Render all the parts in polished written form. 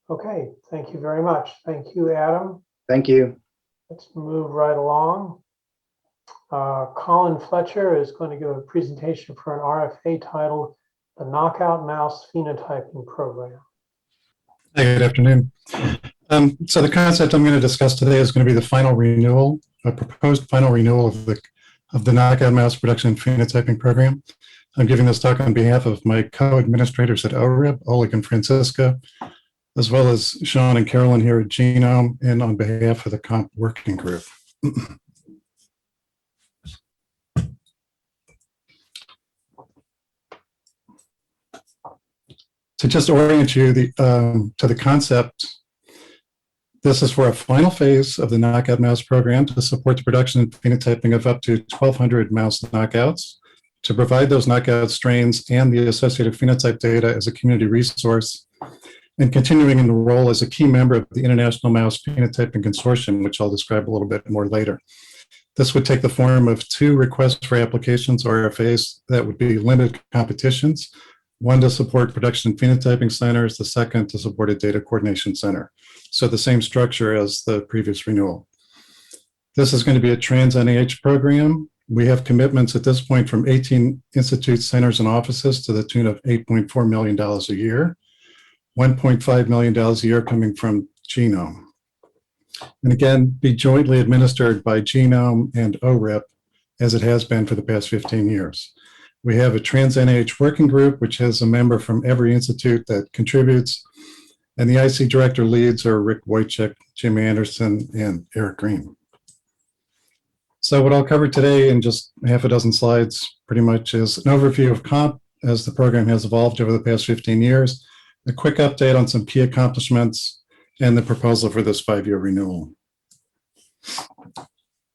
Okay, thank you very much. Thank you, Adam. Thank you. Let's move right along. Colin Fletcher is going to give a presentation for an RFA titled The Knockout Mouse Phenotyping Program. Hey, good afternoon. So the concept I'm going to discuss today is going to be the final renewal, a proposed final renewal of the Knockout Mouse Production and Phenotyping Program. I'm giving this talk on behalf of my co-administrators at ORIP, Oleg and Francisca, as well as Sean and Carolyn here at Genome, and on behalf of the COMP working group. To just orient you to the concept, this is for a final phase of the knockout mouse program to support the production and phenotyping of up to 1,200 mouse knockouts, to provide those knockout strains and the associated phenotype data as a community resource, and continuing in the role as a key member of the International Mouse Phenotyping Consortium, which I'll describe a little bit more later. This would take the form of 2 requests for applications, RFAs, that would be limited competitions, one to support production and phenotyping centers, the second to support a data coordination center. So the same structure as the previous renewal. This is going to be a trans-NIH program. We have commitments at this point from 18 institutes, centers, and offices to the tune of $8.4 million a year, $1.5 million a year coming from Genome. And again, be jointly administered by Genome and ORIP, as it has been for the past 15 years. We have a trans-NIH working group, which has a member from every institute that contributes, and the IC director leads are Rick Wojcik, Jim Anderson, and Eric Green. So what I'll cover today in just half a dozen slides pretty much is an overview of COMP as the program has evolved over the past 15 years, a quick update on some key accomplishments, and the proposal for this 5-year renewal.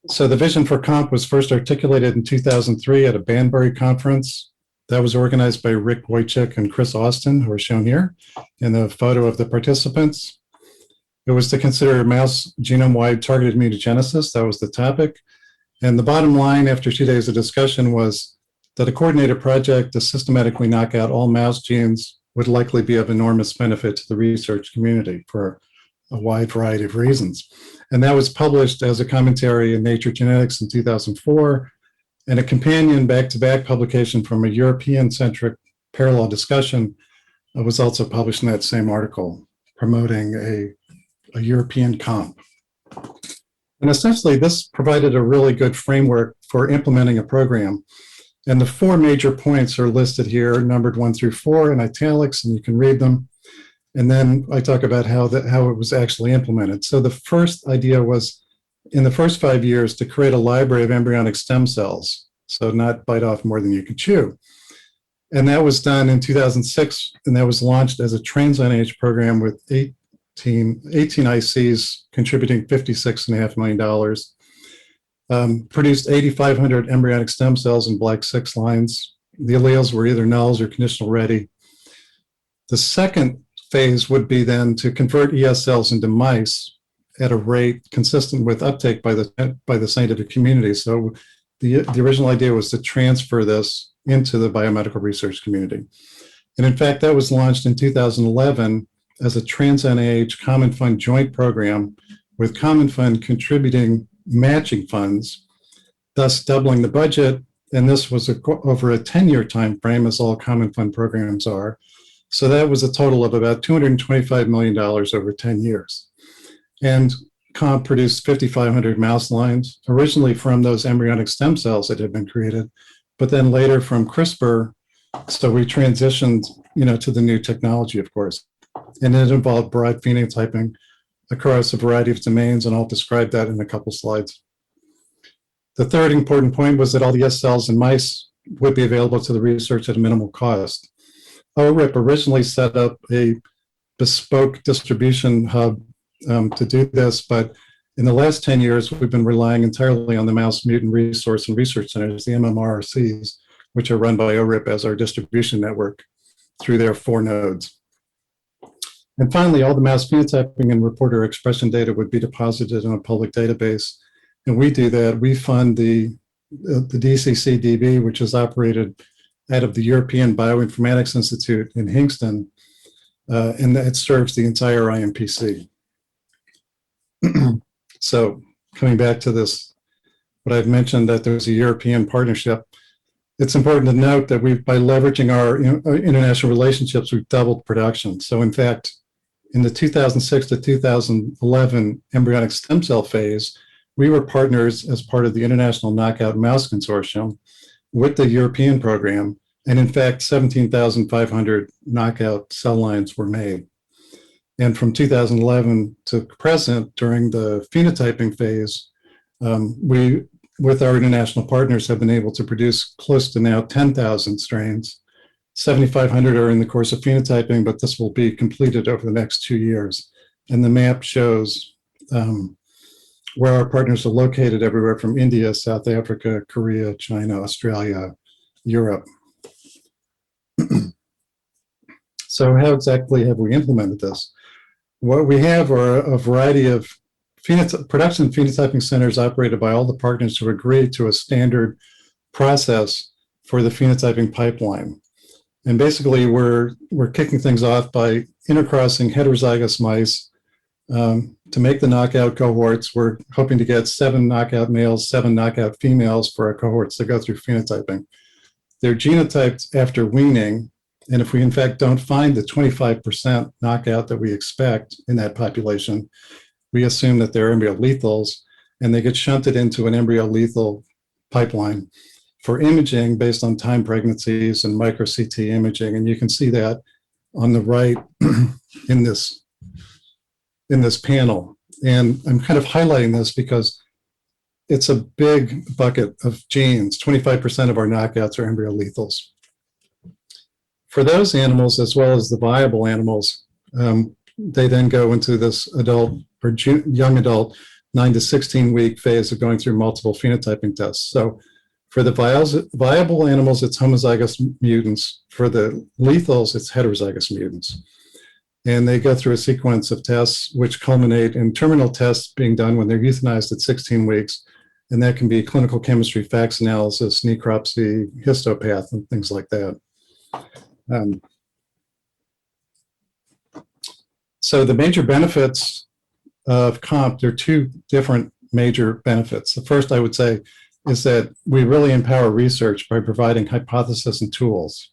So the vision for COMP was first articulated in 2003 at a Banbury conference that was organized by Rick Wojcik and Chris Austin, who are shown here in the photo of the participants. It was to consider mouse genome-wide targeted mutagenesis. That was the topic. And the bottom line after 2 days of discussion was that a coordinated project to systematically knock out all mouse genes would likely be of enormous benefit to the research community for a wide variety of reasons. And that was published as a commentary in Nature Genetics in 2004, and a companion back-to-back publication from a European-centric parallel discussion was also published in that same article, promoting a European COMP. And essentially, this provided a really good framework for implementing a program. And the 4 major points are listed here, numbered 1 through 4 in italics, and you can read them. And then I talk about how it was actually implemented. So the first idea was, in the first 5 years, to create a library of embryonic stem cells, so not bite off more than you can chew. And that was done in 2006, and that was launched as a trans-NIH program with 18 ICs contributing $56.5 million. Produced 8,500 embryonic stem cells in Black 6 lines. The alleles were either nulls or conditional ready. The second phase would be then to convert ES cells into mice at a rate consistent with uptake by the scientific community. So the original idea was to transfer this into the biomedical research community. And in fact, that was launched in 2011 as a trans-NIH Common Fund joint program, with Common Fund contributing matching funds, thus doubling the budget. And this was over a 10-year time frame, as all Common Fund programs are. So that was a total of about $225 million over 10 years. And COMP produced 5,500 mouse lines, originally from those embryonic stem cells that had been created, but then later from CRISPR. So we transitioned, to the new technology, of course. And it involved broad phenotyping across a variety of domains, and I'll describe that in a couple slides. The third important point was that all the S cells in mice would be available to the research at a minimal cost. ORIP originally set up a bespoke distribution hub to do this, but in the last 10 years, we've been relying entirely on the Mouse Mutant Resource and Research Centers, the MMRCs, which are run by ORIP as our distribution network through their 4 nodes. And finally, all the mouse phenotyping and reporter expression data would be deposited in a public database. And we do that. We fund the DCCDB, which is operated out of the European Bioinformatics Institute in Hingston. and that serves the entire IMPC. So coming back to this, what I've mentioned, that there's a European partnership, it's important to note that by leveraging our international relationships, we've doubled production. So in fact, in the 2006 to 2011 embryonic stem cell phase, we were partners as part of the International Knockout Mouse Consortium with the European program. And in fact, 17,500 knockout cell lines were made. And from 2011 to present, during the phenotyping phase, we, with our international partners, have been able to produce close to now 10,000 strains. 7,500 are in the course of phenotyping, but this will be completed over the next 2 years. And the map shows where our partners are located everywhere from India, South Africa, Korea, China, Australia, Europe. So how exactly have we implemented this? What we have are a variety of production phenotyping centers operated by all the partners who agreed to a standard process for the phenotyping pipeline. And basically, we're kicking things off by intercrossing heterozygous mice to make the knockout cohorts. We're hoping to get 7 knockout males, 7 knockout females for our cohorts to go through phenotyping. They're genotyped after weaning, and if we in fact don't find the 25% knockout that we expect in that population, we assume that they're embryo lethals, and they get shunted into an embryo lethal pipeline for imaging based on time pregnancies and micro CT imaging. And you can see that on the right in this panel. And I'm kind of highlighting this because it's a big bucket of genes. 25% of our knockouts are embryo lethals. For those animals, as well as the viable animals, they then go into this adult or young adult 9 to 16 week phase of going through multiple phenotyping tests. So for the viable animals, it's homozygous mutants. For the lethals, it's heterozygous mutants. And they go through a sequence of tests which culminate in terminal tests being done when they're euthanized at 16 weeks. And that can be clinical chemistry, fax analysis, necropsy, histopath, and things like that. So the major benefits of COMP, there are 2 different major benefits. The first, I would say, is that we really empower research by providing hypothesis and tools.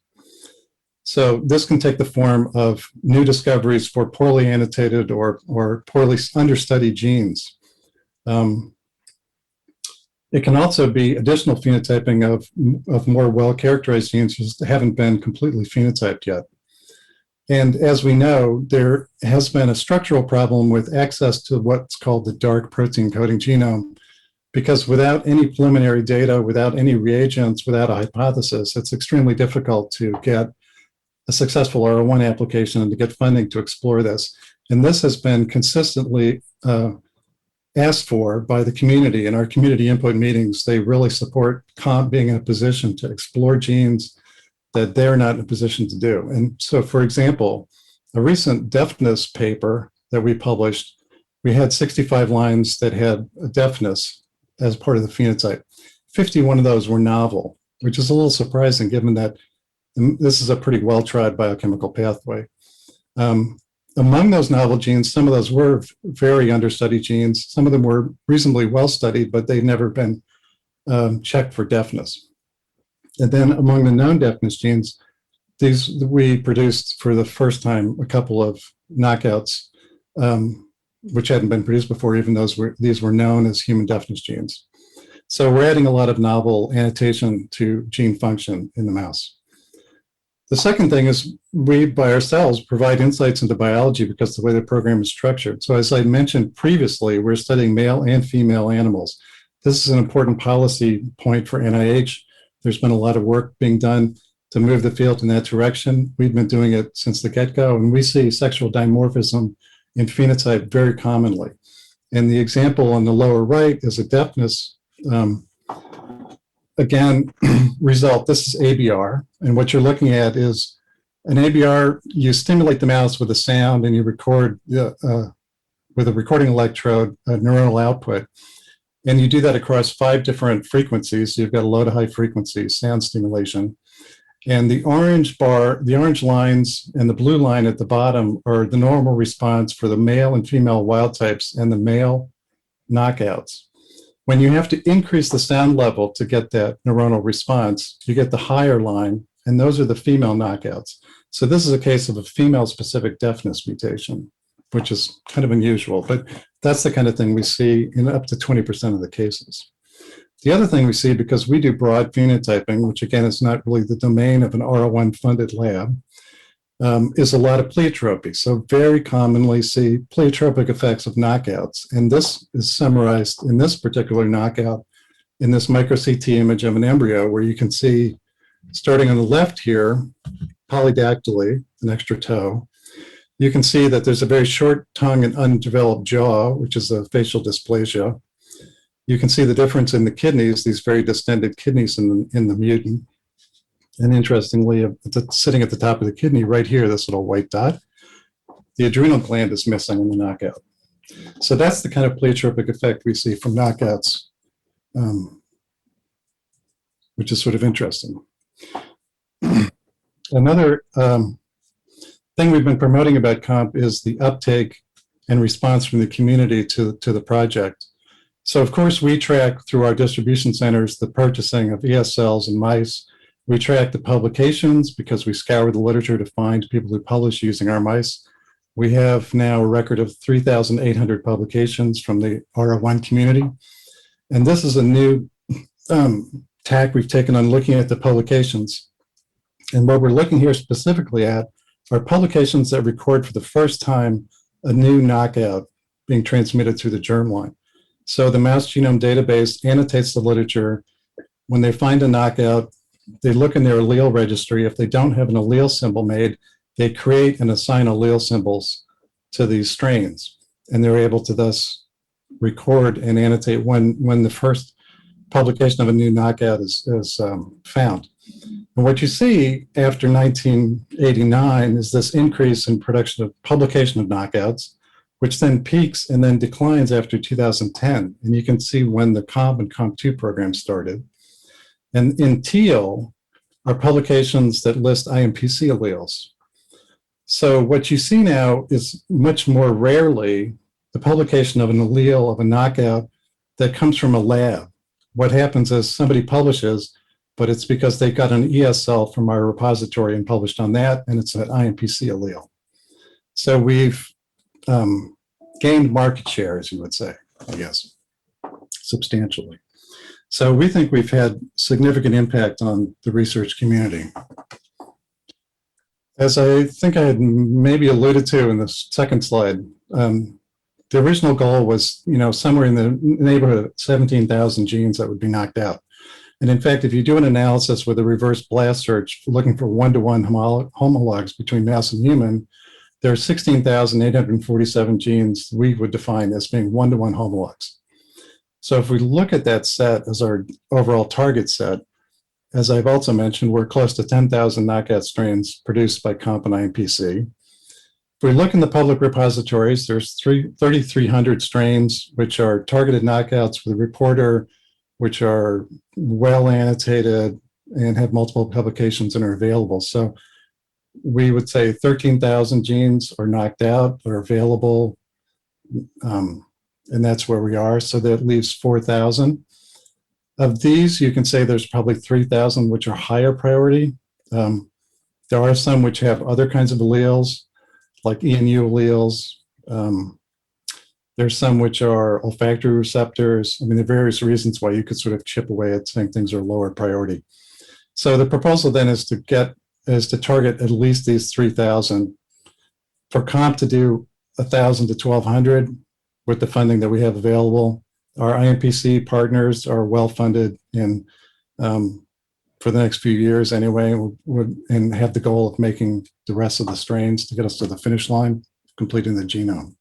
So this can take the form of new discoveries for poorly annotated or poorly understudied genes. It can also be additional phenotyping of more well-characterized genes that haven't been completely phenotyped yet. And as we know, there has been a structural problem with access to what's called the dark protein coding genome, because without any preliminary data, without any reagents, without a hypothesis, it's extremely difficult to get a successful R01 application and to get funding to explore this. And this has been consistently asked for by the community. In our community input meetings, they really support COMP being in a position to explore genes that they're not in a position to do. And so, for example, a recent deafness paper that we published, we had 65 lines that had a deafness as part of the phenotype. 51 of those were novel, which is a little surprising given that this is a pretty well-trod biochemical pathway. Among those novel genes, some of those were very understudied genes. Some of them were reasonably well-studied, but they've never been checked for deafness. And then among the known deafness genes, we produced for the first time a couple of knockouts, which hadn't been produced before, even though these were known as human deafness genes. So we're adding a lot of novel annotation to gene function in the mouse. The second thing is we, by ourselves, provide insights into biology because of the way the program is structured. So as I mentioned previously, we're studying male and female animals. This is an important policy point for NIH. There's been a lot of work being done to move the field in that direction. We've been doing it since the get-go, and we see sexual dimorphism in phenotype very commonly. And the example on the lower right is a deafness, again, result. This is ABR, and what you're looking at is an ABR, you stimulate the mouse with a sound and you record with a recording electrode, a neuronal output. And you do that across 5 different frequencies. So you've got a low to high frequency sound stimulation. And the orange bar, the orange lines and the blue line at the bottom are the normal response for the male and female wild types and the male knockouts. When you have to increase the sound level to get that neuronal response, you get the higher line, and those are the female knockouts. So this is a case of a female-specific deafness mutation, which is kind of unusual, but that's the kind of thing we see in up to 20% of the cases. The other thing we see, because we do broad phenotyping, which again is not really the domain of an R01 funded lab, is a lot of pleiotropy. So very commonly see pleiotropic effects of knockouts. And this is summarized in this particular knockout in this micro CT image of an embryo, where you can see, starting on the left here, polydactyly, an extra toe. You can see that there's a very short tongue and undeveloped jaw, which is a facial dysplasia. You can see the difference in the kidneys, these very distended kidneys in the mutant. And interestingly, sitting at the top of the kidney right here, this little white dot, the adrenal gland is missing in the knockout. So that's the kind of pleiotropic effect we see from knockouts, which is sort of interesting. Another thing we've been promoting about COMP is the uptake and response from the community to the project. So of course, we track through our distribution centers the purchasing of ES cells in mice. We track the publications because we scour the literature to find people who publish using our mice. We have now a record of 3,800 publications from the R01 community. And this is a new tack we've taken on looking at the publications. And what we're looking here specifically at are publications that record for the first time a new knockout being transmitted through the germline. So the mouse genome database annotates the literature. When they find a knockout, they look in their allele registry. If they don't have an allele symbol made, they create and assign allele symbols to these strains. And they're able to thus record and annotate when the first publication of a new knockout is found. And what you see after 1989 is this increase in publication of knockouts, which then peaks and then declines after 2010. And you can see when the COMP and COMP2 program started. And in teal are publications that list IMPC alleles. So what you see now is much more rarely the publication of an allele of a knockout that comes from a lab. What happens is somebody publishes, but it's because they got an ES cell from our repository and published on that, and it's an IMPC allele. So we've gained market share, as you would say, I guess, substantially. So we think we've had significant impact on the research community. As I think I had maybe alluded to in the second slide, the original goal was, somewhere in the neighborhood of 17,000 genes that would be knocked out. And in fact, if you do an analysis with a reverse blast search looking for one-to-one homologs between mouse and human, there are 16,847 genes we would define as being one-to-one homologs. So if we look at that set as our overall target set, as I've also mentioned, we're close to 10,000 knockout strains produced by COMP and IMPC. If we look in the public repositories, there's 3,300 strains, which are targeted knockouts with a reporter, which are well annotated and have multiple publications and are available. So we would say 13,000 genes are knocked out, are available, and that's where we are. So that leaves 4,000. Of these, you can say there's probably 3,000 which are higher priority. There are some which have other kinds of alleles, like ENU alleles. There's some which are olfactory receptors. I mean, there are various reasons why you could sort of chip away at saying things are lower priority. So the proposal then is to target at least these 3,000. For COMP to do 1,000 to 1,200 with the funding that we have available. Our IMPC partners are well-funded and for the next few years anyway, and have the goal of making the rest of the strains to get us to the finish line, completing the genome.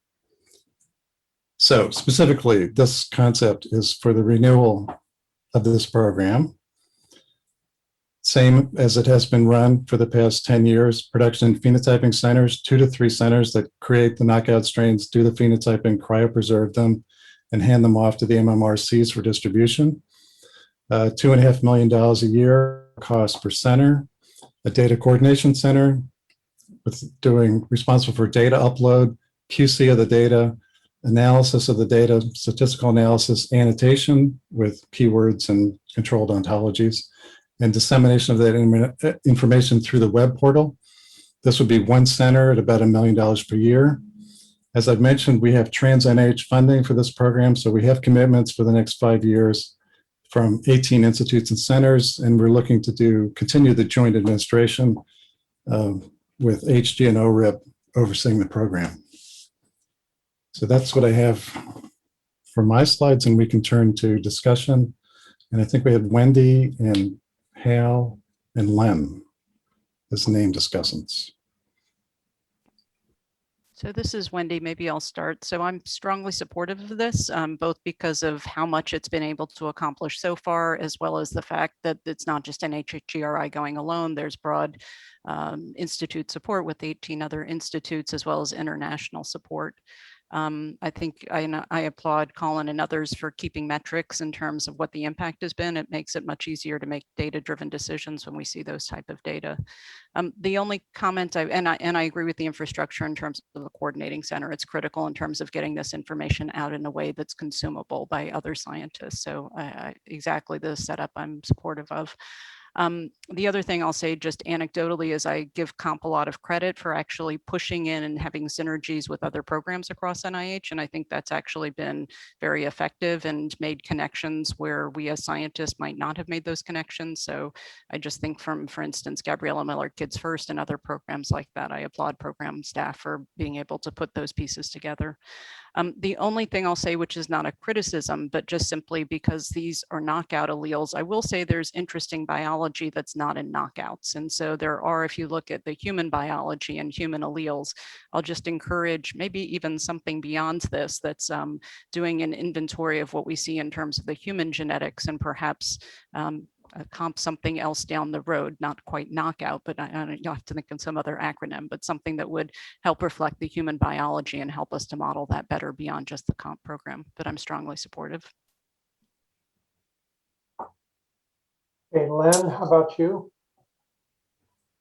So specifically, this concept is for the renewal of this program. Same as it has been run for the past 10 years, production and phenotyping centers, 2 to 3 centers that create the knockout strains, do the phenotyping, cryopreserve them, and hand them off to the MMRCs for distribution. $2.5 million a year cost per center. a data coordination center with responsible for data upload, QC of the data, analysis of the data, statistical analysis, annotation with keywords and controlled ontologies, and dissemination of that information through the web portal. This would be one center at about $1 million per year. As I've mentioned, we have trans-NIH funding for this program, so we have commitments for the next 5 years from 18 institutes and centers, and we're looking to continue the joint administration with HG and ORIP overseeing the program. So that's what I have for my slides, and we can turn to discussion. And I think we have Wendy and Hal and Len as name discussants. So this is Wendy. Maybe I'll start. So I'm strongly supportive of this, both because of how much it's been able to accomplish so far, as well as the fact that it's not just an HGRI going alone. There's broad institute support with 18 other institutes, as well as international support. I think I applaud Colin and others for keeping metrics in terms of what the impact has been. It makes it much easier to make data-driven decisions when we see those type of data. The only comment I agree with the infrastructure in terms of the coordinating center. It's critical in terms of getting this information out in a way that's consumable by other scientists. So exactly the setup I'm supportive of. The other thing I'll say just anecdotally is I give COMP a lot of credit for actually pushing in and having synergies with other programs across NIH. And I think that's actually been very effective and made connections where we as scientists might not have made those connections. So I just think for instance, Gabriella Miller Kids First and other programs like that, I applaud program staff for being able to put those pieces together. The only thing I'll say, which is not a criticism, but just simply because these are knockout alleles, I will say there's interesting biology that's not in knockouts. And so there are, if you look at the human biology and human alleles, I'll just encourage maybe even something beyond this that's doing an inventory of what we see in terms of the human genetics and perhaps comp something else down the road, not quite knockout, but you'll have to think of some other acronym, but something that would help reflect the human biology and help us to model that better beyond just the comp program. But I'm strongly supportive. Okay, Len, how about you?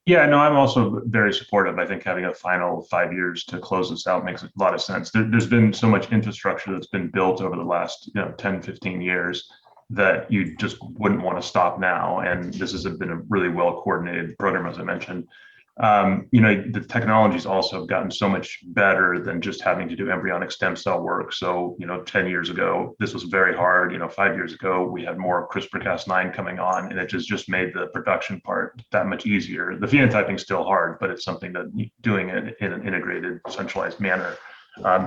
Yeah, no, I'm also very supportive. I think having a final 5 years to close this out makes a lot of sense. There's been so much infrastructure that's been built over the last 10, 15 years that you just wouldn't want to stop now. And this has been a really well coordinated program, as I mentioned. The technology's also gotten so much better than just having to do embryonic stem cell work. So, 10 years ago, this was very hard. 5 years ago, we had more CRISPR-Cas9 coming on, and it just made the production part that much easier. The phenotyping's still hard, but it's something that doing it in an integrated, centralized manner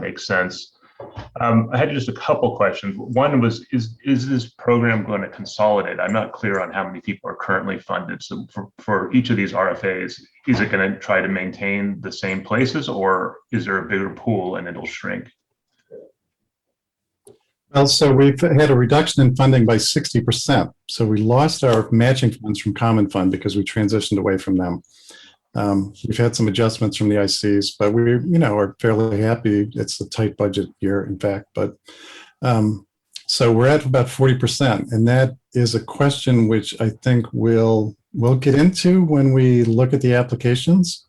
makes sense. I had just a couple questions. One was, is this program going to consolidate? I'm not clear on how many people are currently funded. So for each of these RFAs, is it going to try to maintain the same places, or is there a bigger pool and it'll shrink? Well, so we've had a reduction in funding by 60%. So we lost our matching funds from Common Fund because we transitioned away from them. We've had some adjustments from the ICs, but we, are fairly happy. It's a tight budget year, in fact. But so we're at about 40%, and that is a question which I think we'll get into when we look at the applications.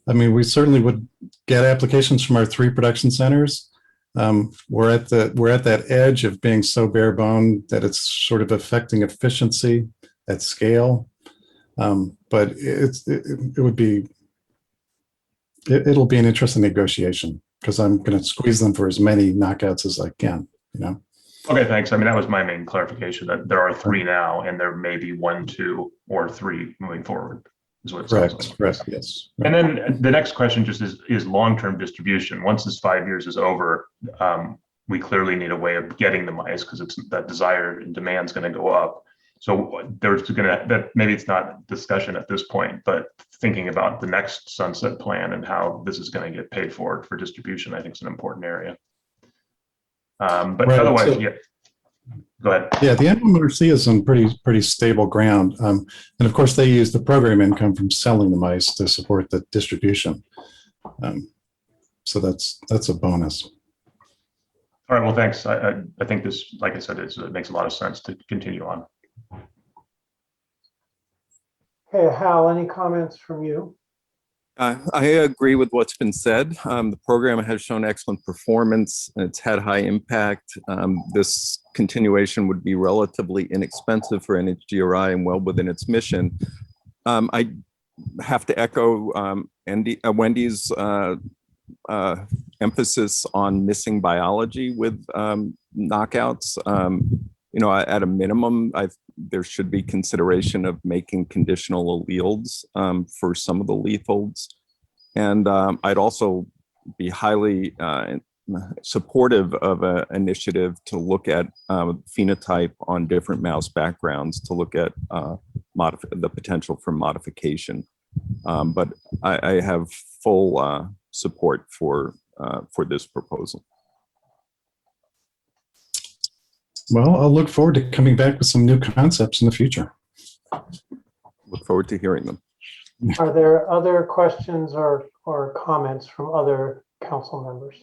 I mean, we certainly would get applications from our 3 production centers. We're at that edge of being so bare bone that it's sort of affecting efficiency at scale. But it'll be an interesting negotiation because I'm going to squeeze them for as many knockouts as I can, Okay, thanks. I mean, that was my main clarification, that there are 3 now and there may be 1, 2, or 3 moving forward, is what it sounds like. Correct, yes. And then the next question just is long-term distribution. Once this 5 years is over, we clearly need a way of getting the mice because it's that desire and demand is going to go up. So maybe it's not discussion at this point, but thinking about the next sunset plan and how this is going to get paid for distribution, I think is an important area. But right, otherwise, yeah. Go ahead. Yeah, the NMRC is on pretty stable ground, and of course they use the program income from selling the mice to support the distribution. So that's a bonus. All right. Well, thanks. I think this, like I said, it makes a lot of sense to continue on. Okay, Hal, any comments from you? I agree with what's been said. The program has shown excellent performance. It's had high impact. This continuation would be relatively inexpensive for NHGRI and well within its mission. I have to echo Wendy's emphasis on missing biology with knockouts. At a minimum, there should be consideration of making conditional alleles for some of the lethals. And I'd also be highly supportive of an initiative to look at phenotype on different mouse backgrounds to look at the potential for modification. But I have full support for this proposal. Well, I'll look forward to coming back with some new concepts in the future. Look forward to hearing them. Are there other questions or comments from other council members?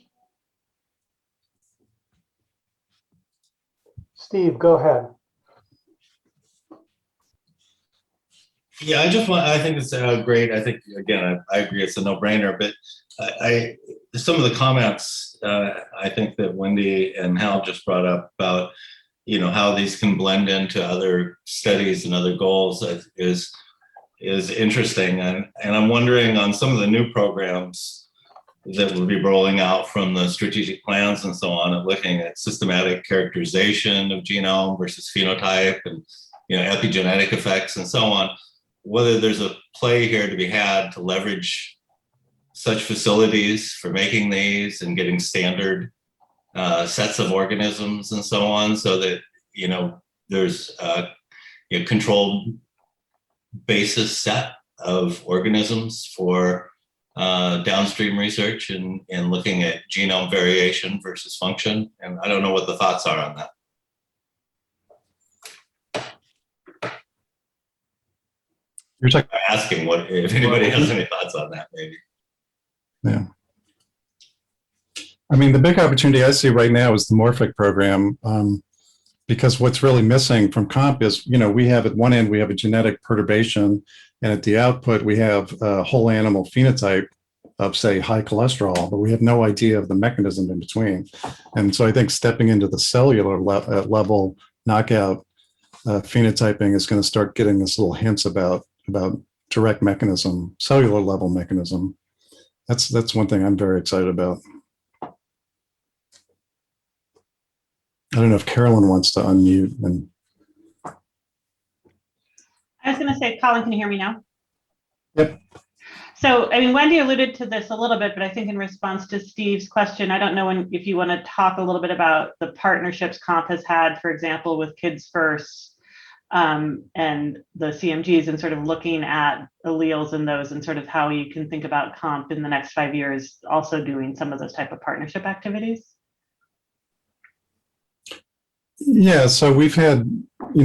Steve, go ahead. Yeah, I think it's great. I think, again, I agree it's a no-brainer, but some of the comments I think that Wendy and Hal just brought up about, how these can blend into other studies and other goals is interesting. And I'm wondering on some of the new programs that will be rolling out from the strategic plans and so on, and looking at systematic characterization of genome versus phenotype and, epigenetic effects and so on, whether there's a play here to be had to leverage such facilities for making these and getting standard sets of organisms and so on, so that, there's a controlled basis set of organisms for downstream research and looking at genome variation versus function. And I don't know what the thoughts are on that. You're talking Asking if anybody has any thoughts on that, maybe. Yeah. I mean, the big opportunity I see right now is the Morphic program, because what's really missing from COMP is, we have at one end, we have a genetic perturbation, and at the output, we have a whole animal phenotype of, say, high cholesterol, but we have no idea of the mechanism in between. And so I think stepping into the cellular level knockout phenotyping is going to start getting us little hints about direct mechanism, cellular level mechanism. That's one thing I'm very excited about. I don't know if Carolyn wants to unmute. And I was going to say, Colin, can you hear me now? Yep. So, Wendy alluded to this a little bit, but I think in response to Steve's question, I don't know if you want to talk a little bit about the partnerships COMP has had, for example, with Kids First and the CMGs, and sort of looking at alleles in those, and sort of how you can think about COMP in the next 5 years, also doing some of those type of partnership activities. Yeah, so we've had,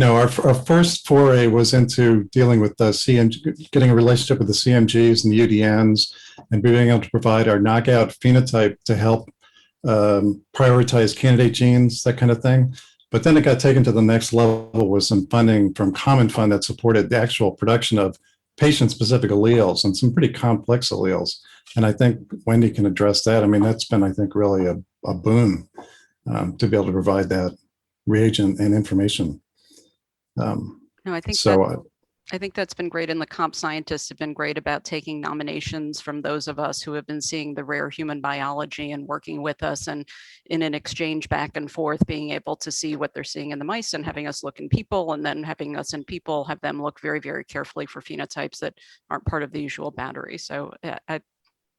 our first foray was into dealing with the CMG, getting a relationship with the CMGs and the UDNs, and being able to provide our knockout phenotype to help prioritize candidate genes, that kind of thing. But then it got taken to the next level with some funding from Common Fund that supported the actual production of patient-specific alleles and some pretty complex alleles. And I think Wendy can address that. I mean, that's been, I think, really a boon to be able to provide that reagent and information. No, I think so. I think that's been great, and the COMP scientists have been great about taking nominations from those of us who have been seeing the rare human biology and working with us, and in an exchange back and forth, being able to see what they're seeing in the mice and having us look in people, and then having us in people have them look very, very carefully for phenotypes that aren't part of the usual battery. So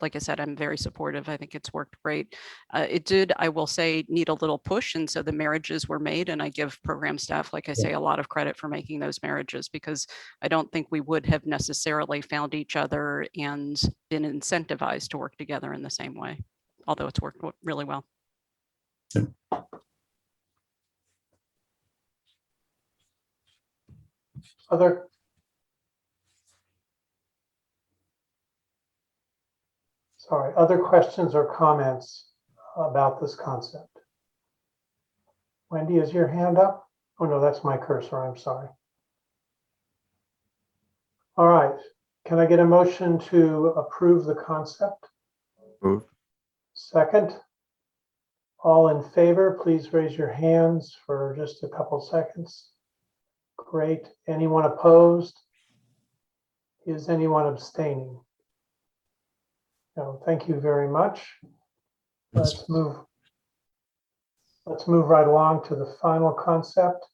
like I said, I'm very supportive. I think it's worked great. It did, I will say, need a little push. And so the marriages were made, and I give program staff, like I say, a lot of credit for making those marriages, because I don't think we would have necessarily found each other and been incentivized to work together in the same way, although it's worked really well. Yeah. Other questions or comments about this concept? Wendy, is your hand up? Oh no, that's my cursor, I'm sorry. All right. Can I get a motion to approve the concept? Move. Second? All in favor, please raise your hands for just a couple seconds. Great. Anyone opposed? Is anyone abstaining? No, thank you very much. Let's move right along to the final concept.